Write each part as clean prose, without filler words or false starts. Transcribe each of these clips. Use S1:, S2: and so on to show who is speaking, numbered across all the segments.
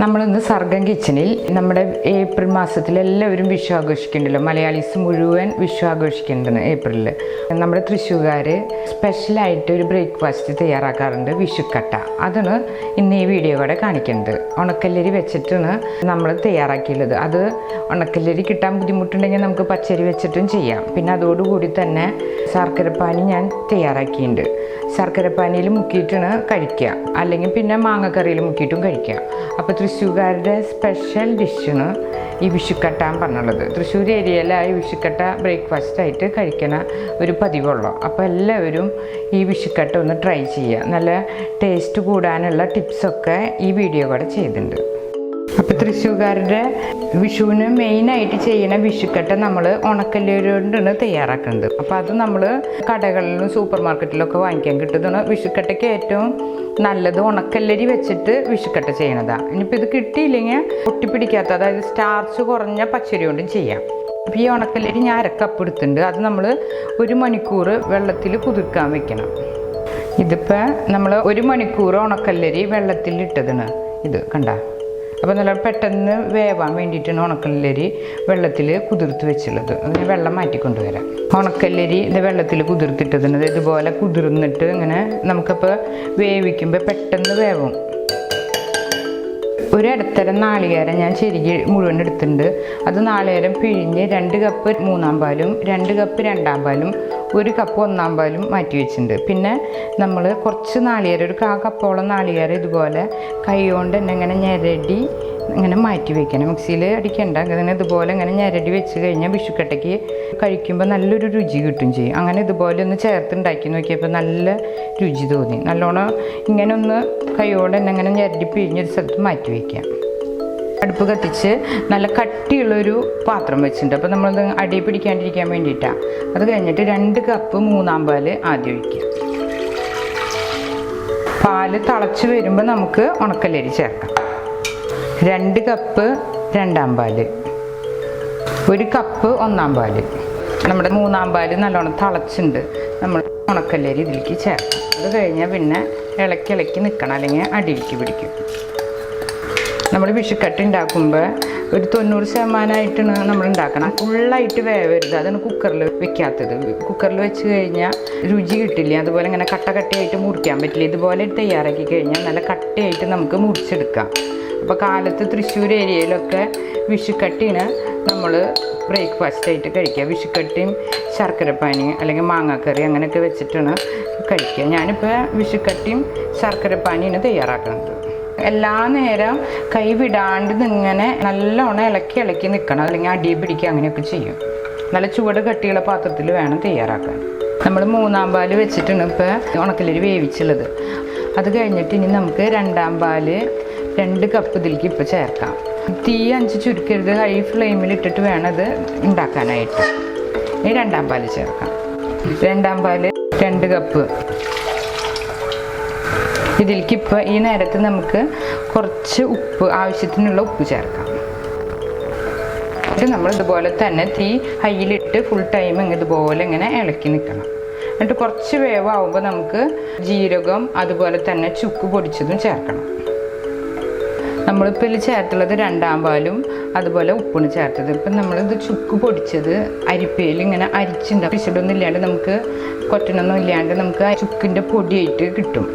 S1: നമ്മളിന്ന് സർഗം കിച്ചണിൽ നമ്മുടെ ഏപ്രിൽ മാസത്തിൽ എല്ലാവരും വിഷു ആഘോഷിക്കുന്നുണ്ടല്ലോ. മലയാളീസ് മുഴുവൻ വിഷു ആഘോഷിക്കുന്നുണ്ട് ഏപ്രിലിൽ. നമ്മുടെ തൃശ്ശൂർകാർ സ്പെഷ്യലായിട്ട് ഒരു ബ്രേക്ക്ഫാസ്റ്റ് തയ്യാറാക്കാറുണ്ട്, വിഷുക്കട്ട. അതാണ് ഇന്ന് ഈ വീഡിയോ കൂടെ കാണിക്കുന്നത്. ഉണക്കല്ലരി വെച്ചിട്ടാണ് നമ്മൾ തയ്യാറാക്കിയുള്ളത്. അത് ഉണക്കല്ലരി കിട്ടാൻ ബുദ്ധിമുട്ടുണ്ടെങ്കിൽ നമുക്ക് പച്ചരി വെച്ചിട്ടും ചെയ്യാം. പിന്നെ അതോടുകൂടി തന്നെ ശർക്കരപ്പാനി ഞാൻ തയ്യാറാക്കിയിട്ടുണ്ട്. ശർക്കരപ്പാനിയിൽ മുക്കിയിട്ടാണ് കഴിക്കുക, അല്ലെങ്കിൽ പിന്നെ മാങ്ങക്കറിയിൽ മുക്കിയിട്ടും കഴിക്കുക. അപ്പോൾ തൃശ്ശൂർകാരുടെ സ്പെഷ്യൽ ഡിഷാണ് ഈ വിഷുക്കട്ട പറഞ്ഞുള്ളത്. തൃശ്ശൂർ ഏരിയയിലായി വിഷുക്കട്ട ബ്രേക്ക്ഫാസ്റ്റായിട്ട് കഴിക്കണ ഒരു പതിവുള്ളൂ. അപ്പോൾ എല്ലാവരും ഈ വിഷുക്കട്ട ഒന്ന് ട്രൈ ചെയ്യുക. നല്ല ടേസ്റ്റ് കൂടാനുള്ള ടിപ്സൊക്കെ ഈ വീഡിയോ കൂടെ ചെയ്തിട്ടുണ്ട്. അപ്പോൾ തൃശ്ശൂർകാരുടെ വിഷുവിന് മെയിനായിട്ട് ചെയ്യുന്ന വിഷുക്കട്ട നമ്മൾ ഉണക്കല്ലരി കൊണ്ടാണ് തയ്യാറാക്കുന്നത്. അപ്പോൾ അത് നമ്മൾ കടകളിലും സൂപ്പർ മാർക്കറ്റിലൊക്കെ വാങ്ങിക്കാൻ കിട്ടുന്നതാണ്. വിഷുക്കട്ടയ്ക്ക് ഏറ്റവും നല്ലത് ഉണക്കല്ലരി വെച്ചിട്ട് വിഷുക്കട്ട ചെയ്യണതാണ്. ഇനിയിപ്പോൾ ഇത് കിട്ടിയില്ലെങ്കിൽ ഒട്ടിപ്പിടിക്കാത്ത, അതായത് സ്റ്റാർച്ച് കുറഞ്ഞ പച്ചരി കൊണ്ടും ചെയ്യാം. അപ്പോൾ ഈ ഉണക്കല്ലരി ഞാൻ അരക്കപ്പ് എടുത്തിട്ടുണ്ട്. അത് നമ്മൾ 1 മണിക്കൂർ വെള്ളത്തിൽ കുതിർക്കാൻ വെക്കണം. ഇതിപ്പോൾ നമ്മൾ 1 മണിക്കൂർ ഉണക്കല്ലരി വെള്ളത്തിൽ ഇട്ടതാണ്. ഇത് കണ്ട. അപ്പോൾ നല്ല പെട്ടെന്ന് വേവാൻ വേണ്ടിയിട്ടാണ് ഉണക്കല്ലരി വെള്ളത്തിൽ കുതിർത്ത് വെച്ചുള്ളത്. അതിന് വെള്ളം മാറ്റിക്കൊണ്ടുവരാം. ഉണക്കല്ലരി ഇത് വെള്ളത്തിൽ കുതിർത്തിട്ടത് ഇതുപോലെ കുതിർന്നിട്ട് ഇങ്ങനെ നമുക്കപ്പോൾ വേവിക്കുമ്പോൾ പെട്ടെന്ന് വേവും. ഒരു ഇടത്തരം നാളികേരം ഞാൻ ചെരുകി മുഴുവൻ എടുത്തിട്ടുണ്ട്. അത് നാളികേരം പിഴിഞ്ഞ് 2 കപ്പ് 3-ാം പാലും 2 കപ്പ് 2-ാം പാലും 1 കപ്പ് 1-ാം പാലും മാറ്റി വെച്ചിട്ടുണ്ട്. പിന്നെ നമ്മൾ കുറച്ച് നാളികേരം, ഒരു 1/4 കപ്പോളം നാളികേരം ഇതുപോലെ കൈ കൊണ്ട് തന്നെ ഇങ്ങനെ ഞെരടി ഇങ്ങനെ മാറ്റി വയ്ക്കണം. മിക്സിയിൽ അടിക്കണ്ട, അങ്ങനെ ഇതുപോലെ ഇങ്ങനെ ഞെരടി വെച്ച് കഴിഞ്ഞാൽ വിഷുക്കട്ടയ്ക്ക് കഴിക്കുമ്പോൾ നല്ലൊരു രുചി കിട്ടും ചെയ്യും. അങ്ങനെ ഇതുപോലെ ഒന്ന് ചേർത്തുണ്ടാക്കി നോക്കിയപ്പോൾ നല്ല രുചി തോന്നി. നല്ലോണം ഇങ്ങനെ ഒന്ന് കൈയോടെ തന്നെ ഇങ്ങനെ ഞെരടി പിഴിഞ്ഞൊരു സ്ഥലത്ത് മാറ്റി വയ്ക്കാം. അടുപ്പ് കത്തിച്ച് നല്ല കട്ടിയുള്ളൊരു പാത്രം വെച്ചിട്ടുണ്ട്. അപ്പോൾ നമ്മളത് അടി പിടിക്കാണ്ടിരിക്കാൻ വേണ്ടിയിട്ടാണ്. അത് കഴിഞ്ഞിട്ട് 2 കപ്പ് 3-ാം പാല് ആദ്യം ഒഴിക്കുക. പാല് തിളച്ച് വരുമ്പോൾ നമുക്ക് ഉണക്കല്ലരി ചേർക്കാം. 2 കപ്പ് 2-ാം പാല്, 1 കപ്പ് 1-ാം പാല്. നമ്മുടെ 3-ാം പാല് നല്ലോണം തിളച്ചിട്ടുണ്ട്. നമ്മൾ ഉണക്കല്ലരി ഇതിലേക്ക് ചേർക്കാം. അത് കഴിഞ്ഞാൽ പിന്നെ ഇളക്കി നിൽക്കണം, അല്ലെങ്കിൽ അടിയിലേക്ക് പിടിക്കും. നമ്മൾ വിഷുക്കട്ട ഉണ്ടാക്കുമ്പോൾ ഒരു 90% നമ്മൾ ഉണ്ടാക്കണം. ഫുള്ളായിട്ട് വേവരുത്. അതാണ് കുക്കറിൽ വെക്കാത്തത്. കുക്കറിൽ വെച്ച് കഴിഞ്ഞാൽ രുചി കിട്ടില്ല. അതുപോലെ ഇങ്ങനെ കട്ടയായിട്ട് മുറിക്കാൻ പറ്റില്ല. ഇതുപോലെ തയ്യാറാക്കി കഴിഞ്ഞാൽ നല്ല കട്ടയായിട്ട് നമുക്ക് മുറിച്ചെടുക്കാം. അപ്പോൾ കാലത്ത് തൃശ്ശൂർ ഏരിയയിലൊക്കെ വിഷുക്കട്ടിന് നമ്മൾ ബ്രേക്ക്ഫാസ്റ്റായിട്ട് കഴിക്കുക. വിഷുക്കട്ടിയും ശർക്കരപ്പാനി അല്ലെങ്കിൽ മാങ്ങാക്കറി അങ്ങനെയൊക്കെ വെച്ചിട്ടാണ് കഴിക്കുക. ഞാനിപ്പോൾ വിഷുക്കട്ടിയും ശർക്കരപ്പാനിയാണ് തയ്യാറാക്കുന്നത്. എല്ലാ നേരം കൈ വിടാണ്ട് ഇങ്ങനെ നല്ലോണം ഇളക്കി നിൽക്കണം, അല്ലെങ്കിൽ അടി പിടിക്കുക, അങ്ങനെയൊക്കെ ചെയ്യും. നല്ല ചുവട് കട്ടിയുള്ള പാത്രത്തിൽ വേണം തയ്യാറാക്കാൻ. നമ്മൾ 3-ാം പാല് വെച്ചിട്ടാണ് ഇപ്പോൾ ഉണക്കല്ലരി വേവിച്ചുള്ളത്. അത് കഴിഞ്ഞിട്ട് ഇനി നമുക്ക് 2-ാം പാല് 2 കപ്പ് ഇതിലേക്ക് ഇപ്പോൾ ചേർക്കാം. തീ 5 ചുരുക്കരുത്, ഹൈ ഫ്ലെയിമിൽ ഇട്ടിട്ട് വേണം ഇത് ഉണ്ടാക്കാനായിട്ട്. ഇനി 2-ാം പാല് ചേർക്കാം. 2-ാം പാല് 2 കപ്പ്. ഇതിലേക്ക് ഇപ്പോൾ ഈ നേരത്ത് നമുക്ക് കുറച്ച് ഉപ്പ്, ആവശ്യത്തിനുള്ള ഉപ്പ് ചേർക്കാം. എന്നിട്ട് നമ്മൾ ഇതുപോലെ തന്നെ തീ ഹൈയിലിട്ട് ഫുൾ ടൈം ഇതുപോലെ ഇങ്ങനെ ഇളക്കി നിൽക്കണം. എന്നിട്ട് കുറച്ച് വേവാകുമ്പോൾ നമുക്ക് ജീരകം അതുപോലെ തന്നെ ചുക്ക് പൊടിച്ചതും ചേർക്കണം. നമ്മളിപ്പോൾ ഇതിൽ ചേർത്തുള്ളത് 2-ാം പാലും അതുപോലെ ഉപ്പാണ് ചേർത്തത്. ഇപ്പം നമ്മളിത് ചുക്ക് പൊടിച്ചത് അരിപ്പയിൽ ഇങ്ങനെ അരിച്ചുണ്ടാകും. പിശടൊന്നും ഇല്ലാണ്ട്, നമുക്ക് കൊറ്റനൊന്നും ഇല്ലാണ്ട് നമുക്ക് ആ ചുക്കിൻ്റെ പൊടിയായിട്ട് കിട്ടും.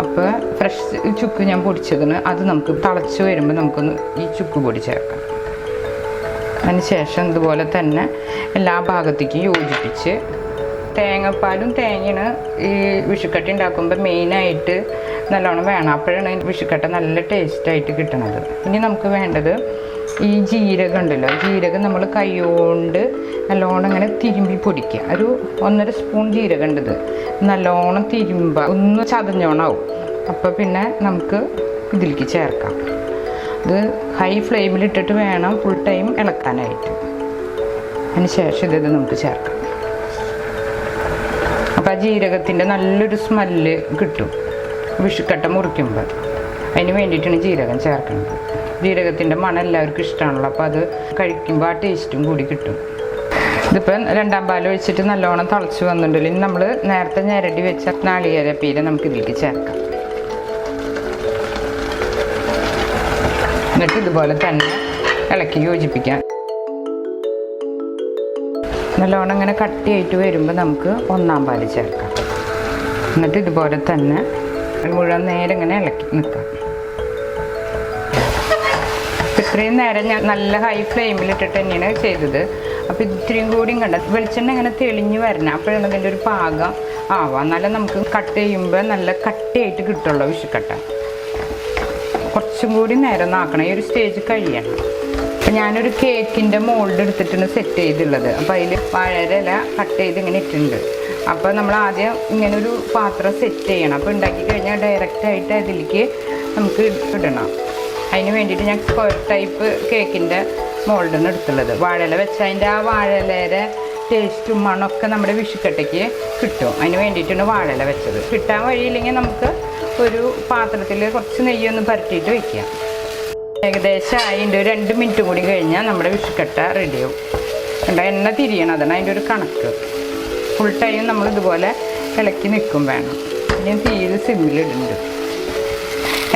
S1: അപ്പോൾ ഫ്രഷ് ചുക്ക് ഞാൻ പൊടിച്ചതിന് അത് നമുക്ക് തിളച്ച് വരുമ്പോൾ നമുക്കൊന്ന് ഈ ചുക്ക് പൊടി ചേർക്കാം. അതിന് ശേഷം ഇതുപോലെ തന്നെ എല്ലാ ഭാഗത്തേക്കും യോജിപ്പിച്ച് തേങ്ങാപ്പാലും തേങ്ങയാണ് ഈ വിഷുക്കട്ട ഉണ്ടാക്കുമ്പോൾ മെയിനായിട്ട് നല്ലോണം വേണം. അപ്പോഴാണ് വിഷുക്കട്ട നല്ല ടേസ്റ്റായിട്ട് കിട്ടുന്നത്. ഇനി നമുക്ക് വേണ്ടത് ഈ ജീരകം ഉണ്ടല്ലോ. ജീരകം നമ്മൾ കൈകൊണ്ട് നല്ലോണം ഇങ്ങനെ തിരുമ്പി പൊടിക്കുക. ഒരു 1.5 സ്പൂൺ ജീരകം ഉണ്ട്. ഇത് നല്ലോണം ഒന്ന് ചതഞ്ഞോണാവും. അപ്പോൾ പിന്നെ നമുക്ക് ഇതിലേക്ക് ചേർക്കാം. ഇത് ഹൈ ഫ്ലെയിമിലിട്ടിട്ട് വേണം ഫുൾ ടൈം ഇളക്കാനായിട്ട്. അതിന് ശേഷം ഇത് നമുക്ക് ചേർക്കാം. അപ്പോൾ ആ ജീരകത്തിൻ്റെ നല്ലൊരു സ്മെല്ല് കിട്ടും വിഷുക്കട്ട മുറിക്കുമ്പോൾ. അതിന് വേണ്ടിയിട്ടാണ് ജീരകം ചേർക്കുന്നത്. ജീരകത്തിൻ്റെ മണം എല്ലാവർക്കും ഇഷ്ടമാണല്ലോ. അപ്പോൾ അത് കഴിക്കുമ്പോൾ ആ ടേസ്റ്റും കൂടി കിട്ടും. ഇതിപ്പോൾ 2-ാം പാൽ ഒഴിച്ചിട്ട് നല്ലോണം തിളച്ച് വന്നിട്ടുണ്ടല്ലോ. ഇനി നമ്മൾ നേരത്തെ ഞെരടി വെച്ച നാളികേരപ്പീര നമുക്ക് ഇതിലേക്ക് ചേർക്കാം. എന്നിട്ട് ഇതുപോലെ തന്നെ ഇളക്കി യോജിപ്പിക്കാം. നല്ലോണം ഇങ്ങനെ കട്ടിയായിട്ട് വരുമ്പോൾ നമുക്ക് ഒന്നാം പാല് ചേർക്കാം. എന്നിട്ട് ഇതുപോലെ തന്നെ മുഴുവൻ നേരം ഇങ്ങനെ ഇളക്കി നിൽക്കാം. ഇത്രയും നേരം ഞാൻ നല്ല ഹൈ ഫ്ലെയിമിലിട്ടിട്ട് തന്നെയാണ് ചെയ്തത്. അപ്പോൾ ഇത്രയും കൂടിയും കണ്ട വെളിച്ചെണ്ണ ഇങ്ങനെ തെളിഞ്ഞ് വരണം. അപ്പോഴാണ് അതിൻ്റെ ഒരു പാകം ആവാം. എന്നാലും നമുക്ക് കട്ട് ചെയ്യുമ്പോൾ നല്ല കട്ടിയായിട്ട് കിട്ടുള്ളൂ വിഷുക്കട്ട. കുറച്ചും കൂടി നേരം നാക്കണം. ഈ ഒരു സ്റ്റേജ് കഴിയണം. അപ്പം ഞാനൊരു കേക്കിൻ്റെ മോൾഡ് എടുത്തിട്ടാണ് സെറ്റ് ചെയ്തുള്ളത്. അപ്പോൾ അതിൽ വാഴയില കട്ട് ചെയ്ത് ഇങ്ങനെ ഇട്ടിട്ടുണ്ട്. അപ്പോൾ നമ്മൾ ആദ്യം ഇങ്ങനെ ഒരു പാത്രം സെറ്റ് ചെയ്യണം. അപ്പോൾ ഉണ്ടാക്കി കഴിഞ്ഞാൽ ഡയറക്റ്റായിട്ട് അതിലേക്ക് നമുക്ക് ഇടണം. അതിന് വേണ്ടിയിട്ട് ഞാൻ സ്ക്വയർ ടൈപ്പ് കേക്കിൻ്റെ മോൾഡാണ് എടുത്തുള്ളത്. വാഴയില വെച്ചാൽ അതിൻ്റെ ആ വാഴയിലയുടെ ടേസ്റ്റും മണമൊക്കെ നമ്മുടെ വിഷുക്കട്ടയ്ക്ക് കിട്ടും. അതിന് വേണ്ടിയിട്ടാണ് വാഴയില വെച്ചത്. കിട്ടാൻ വഴിയില്ലെങ്കിൽ നമുക്ക് ഒരു പാത്രത്തിൽ കുറച്ച് നെയ്യൊന്ന് പരട്ടിയിട്ട് വയ്ക്കാം. ഏകദേശം അതിൻ്റെ ഒരു 2 മിനിറ്റ് കൂടി കഴിഞ്ഞാൽ നമ്മുടെ വിഷുക്കട്ട റെഡിയാവും. കണ്ട എണ്ണ തിരിയണം, അതാണ് അതിൻ്റെ ഒരു കണക്ക്. ഫുൾ ടൈം നമ്മൾ ഇതുപോലെ ഇളക്കി നിൽക്കും വേണം. ഞാൻ തീരെ സിമ്മിലിടുന്നുണ്ട്.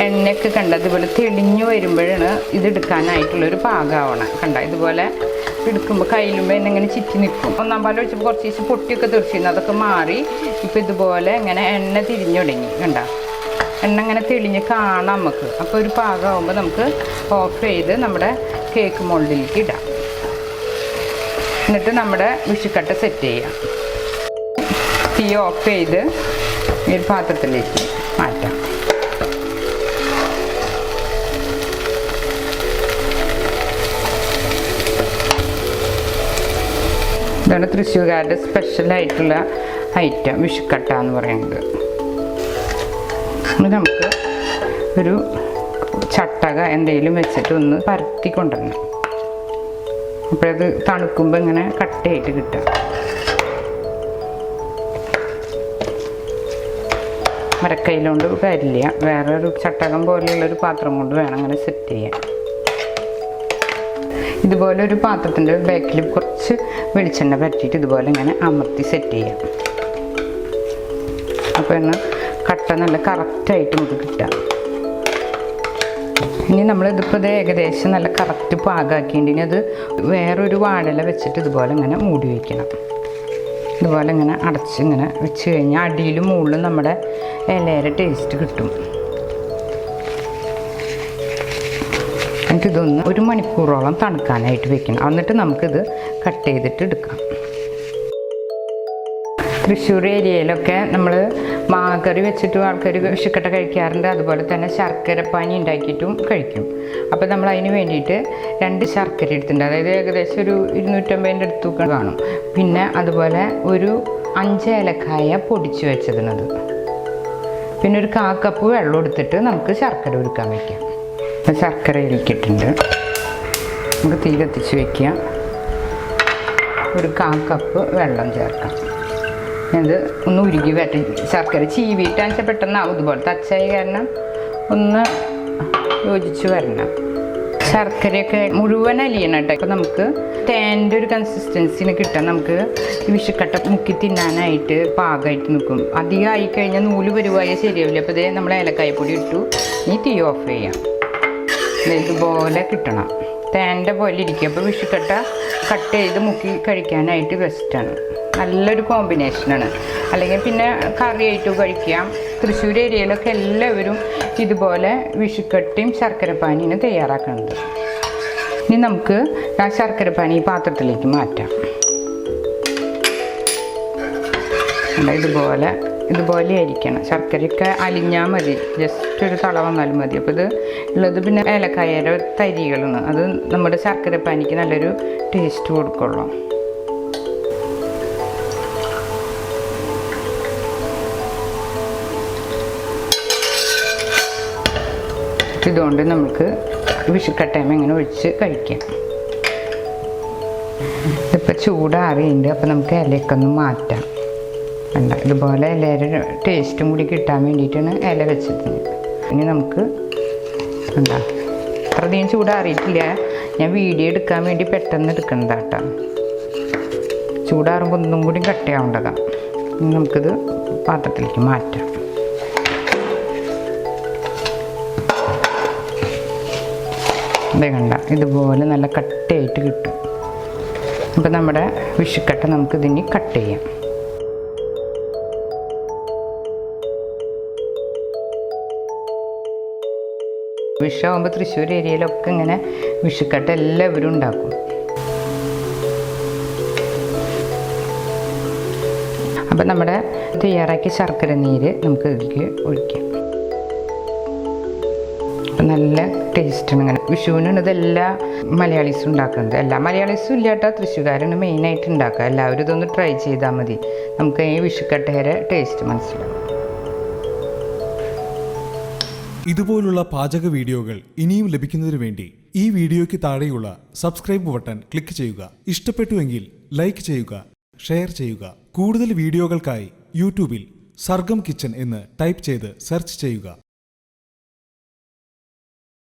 S1: എണ്ണയൊക്കെ കണ്ട ഇതുപോലെ തെളിഞ്ഞു വരുമ്പോഴാണ് ഇതെടുക്കാനായിട്ടുള്ളൊരു പാകമാവണം. കണ്ട ഇതുപോലെ എടുക്കുമ്പോൾ കയ്യിലുമ്പോൾ എന്നെ ഇങ്ങനെ ചിറ്റി നിൽക്കും. ഒന്നാം പാൽ ഒഴിച്ചപ്പോൾ കുറച്ച് ദിവസം പൊട്ടിയൊക്കെ തെറിച്ചിരുന്നു, അതൊക്കെ മാറി ഇപ്പോൾ ഇതുപോലെ ഇങ്ങനെ എണ്ണ തിരിഞ്ഞു തുടങ്ങി. കണ്ട എണ്ണ ഇങ്ങനെ തെളിഞ്ഞ് കാണാം നമുക്ക്. അപ്പോൾ ഒരു പാകമാകുമ്പോൾ നമുക്ക് ഓഫ് ചെയ്ത് നമ്മുടെ കേക്ക് മോൾഡിലേക്ക് ഇടാം. എന്നിട്ട് നമ്മുടെ വിഷുക്കട്ട സെറ്റ് ചെയ്യാം. തീ ഓഫ് ചെയ്ത് ഈ ഒരു പാത്രത്തിലേക്ക് മാറ്റാം. ഇതാണ് തൃശ്ശൂർക്കാരുടെ സ്പെഷ്യലായിട്ടുള്ള ഐറ്റം വിഷുക്കട്ട എന്ന് പറയുന്നത്. നമുക്ക് ഒരു ചട്ടക എന്തെങ്കിലും വെച്ചിട്ട് ഒന്ന് പരത്തി കൊണ്ടുവരണം. അപ്പോഴത് തണുക്കുമ്പോൾ ഇങ്ങനെ കട്ടയായിട്ട് കിട്ടുക. മരക്കൈയിലോണ്ട് കാര്യമില്ല, വേറെ ഒരു ചട്ടകം പോലെയുള്ളൊരു പാത്രം കൊണ്ട് വേണം അങ്ങനെ സെറ്റ് ചെയ്യാൻ. ഇതുപോലെ ഒരു പാത്രത്തിൻ്റെ ബാക്കിൽ കുറച്ച് വെളിച്ചെണ്ണ പരത്തിയിട്ട് ഇതുപോലെ ഇങ്ങനെ അമർത്തി സെറ്റ് ചെയ്യാം. അപ്പോൾ ഇന്ന് കട്ട നല്ല കറക്റ്റായിട്ട് നമുക്ക് കിട്ടാം. ഇനി നമ്മളിതിപ്പോൾ ഇത് ഏകദേശം നല്ല കറക്റ്റ് പാകമാക്കിയിട്ടുണ്ടെങ്കിൽ അത് വേറൊരു വാഴയില വെച്ചിട്ട് ഇതുപോലെ ഇങ്ങനെ മൂടി വയ്ക്കണം. ഇതുപോലെ ഇങ്ങനെ അടച്ച് ഇങ്ങനെ വെച്ച് കഴിഞ്ഞാൽ അടിയിലും മുകളിലും നമ്മുടെ ഇലയുടെ ടേസ്റ്റ് കിട്ടും. നമുക്കിതൊന്ന് 1 മണിക്കൂറോളം തണുക്കാനായിട്ട് വെക്കണം. എന്നിട്ട് നമുക്കിത് കട്ട് ചെയ്തിട്ട് എടുക്കാം. തൃശ്ശൂർ ഏരിയയിലൊക്കെ നമ്മൾ മാങ്ങക്കറി വെച്ചിട്ടും ആൾക്കാർ വിഷുക്കട്ട കഴിക്കാറുണ്ട്. അതുപോലെ തന്നെ ശർക്കരപ്പാനി ഉണ്ടാക്കിയിട്ടും കഴിക്കും. അപ്പോൾ നമ്മൾ അതിന് വേണ്ടിയിട്ട് 2 ശർക്കര എടുത്തിട്ടുണ്ട്. അതായത് ഏകദേശം ഒരു 250 അടുത്തൊക്കെ കാണും. പിന്നെ അതുപോലെ ഒരു 5 ഏലക്കായ പൊടിച്ച് വെച്ചതിനത്, പിന്നെ ഒരു 1/4 കപ്പ് വെള്ളം എടുത്തിട്ട് നമുക്ക് ശർക്കര ഉരുക്കാൻ വയ്ക്കാം. ശർക്കര ഇരിക്കിട്ടുണ്ട്. നമുക്ക് തീ കത്തിച്ച് വയ്ക്കുക. ഒരു 1/4 കപ്പ് വെള്ളം ചേർക്കാം. ഇത് ഒന്ന് ഉരുകി വരട്ടെ. ശർക്കര ചീവിയിട്ടാന്ന് വെച്ചാൽ പെട്ടെന്നാവും. ഇതുപോലെ തച്ചായി കാരണം ഒന്ന് യോജിച്ച് വരണം. ശർക്കരയൊക്കെ മുഴുവൻ അലിയണം കേട്ടോ. അപ്പോൾ നമുക്ക് തേൻ്റെ ഒരു കൺസിസ്റ്റൻസിന് കിട്ടാൻ നമുക്ക് വിഷുക്കട്ട മുക്കി തിന്നാനായിട്ട് പാകമായിട്ട് നിൽക്കും. അധികം ആയിക്കഴിഞ്ഞാൽ നൂല് പരുവായാൽ ശരിയാവില്ല. അപ്പോൾ ഇതേ നമ്മൾ ഏലക്കായപ്പൊടി ഇട്ടു. ഇനി തീ ഓഫ് ചെയ്യാം. ഇതുപോലെ കിട്ടണം, തേൻ്റെ പോലെ ഇരിക്കും. അപ്പോൾ വിഷുക്കട്ട കട്ട് ചെയ്ത് മുക്കി കഴിക്കാനായിട്ട് ബെസ്റ്റാണ്. നല്ലൊരു കോമ്പിനേഷനാണ്. അല്ലെങ്കിൽ പിന്നെ കറിയായിട്ടും കഴിക്കാം. തൃശ്ശൂർ ഏരിയയിലൊക്കെ എല്ലാവരും ഇതുപോലെ വിഷുക്കട്ടയും ശർക്കരപ്പാനിയും തയ്യാറാക്കുന്നത്. ഇനി നമുക്ക് ആ ശർക്കരപ്പാനി ഈ പാത്രത്തിലേക്ക് മാറ്റാം. ഇതുപോലെ ആയിരിക്കണം. ശർക്കരയൊക്കെ അലിഞ്ഞാൽ മതി, ജസ്റ്റ് ഒരു തള വന്നാലും മതി. അപ്പോൾ ഇത് ഉള്ളത് പിന്നെ ഏലക്കായയുടെ തരികളാണ്. അത് നമ്മുടെ ശർക്കരപ്പാനിക്ക് നല്ലൊരു ടേസ്റ്റ് കൊടുക്കുള്ളൂ. ഇതുകൊണ്ട് നമുക്ക് വിഷുക്കട്ടയം ഇങ്ങനെ ഒഴിച്ച് കഴിക്കാം. ഇതിപ്പോൾ ചൂടാറിയുണ്ട്. അപ്പോൾ നമുക്ക് ഇലയൊക്കെ ഒന്ന് മാറ്റാം. വേണ്ട, ഇതുപോലെ ഇലയുടെ ടേസ്റ്റും കൂടി കിട്ടാൻ വേണ്ടിയിട്ടാണ് ഇല വെച്ചത്. ഇനി നമുക്ക് എന്താ അത്രയധികം ചൂടാറിയിട്ടില്ല. ഞാൻ വീഡിയോ എടുക്കാൻ വേണ്ടി പെട്ടെന്ന് എടുക്കുന്നതാട്ടോ. ചൂടാറുമ്പോൾ ഒന്നും കൂടി കട്ടയാവേണ്ടതാണ്. ഇനി നമുക്കിത് പാത്രത്തിലേക്ക് മാറ്റാം. ഇത് കണ്ട ഇതുപോലെ നല്ല കട്ടയായിട്ട് കിട്ടും. അപ്പോൾ നമ്മുടെ വിഷുക്കട്ട നമുക്കിതിനി കട്ട് ചെയ്യാം. വിഷുവാകുമ്പോൾ തൃശ്ശൂർ ഏരിയയിലൊക്കെ ഇങ്ങനെ വിഷുക്കട്ട എല്ലാവരും ഉണ്ടാക്കും. അപ്പം നമ്മുടെ തയ്യാറാക്കിയ ശർക്കര നീര് നമുക്ക് ഇതിലേക്ക് ഒഴിക്കാം. അപ്പം നല്ല ടേസ്റ്റാണ്. ഇങ്ങനെ വിഷുവിനാണ് ഇതെല്ലാ മലയാളീസും ഉണ്ടാക്കുന്നത്. എല്ലാ മലയാളീസും ഇല്ല കേട്ടോ, തൃശ്ശൂർക്കാരാണ് മെയിനായിട്ട് ഉണ്ടാക്കുക. എല്ലാവരും ഇതൊന്ന് ട്രൈ ചെയ്താൽ മതി, നമുക്ക് ഈ വിഷുക്കട്ടയുടെ ടേസ്റ്റ് മനസ്സിലാവും.
S2: ഇതുപോലുള്ള പാചക വീഡിയോകൾ ഇനിയും ലഭിക്കുന്നതിന് വേണ്ടി ഈ വീഡിയോയ്ക്ക് താഴെയുള്ള സബ്സ്ക്രൈബ് ബട്ടൺ ക്ലിക്ക് ചെയ്യുക. ഇഷ്ടപ്പെട്ടുവെങ്കിൽ ലൈക്ക് ചെയ്യുക, ഷെയർ ചെയ്യുക. കൂടുതൽ വീഡിയോകൾക്കായി യൂട്യൂബിൽ സർഗം കിച്ചൻ എന്ന് ടൈപ്പ് ചെയ്ത് സെർച്ച് ചെയ്യുക.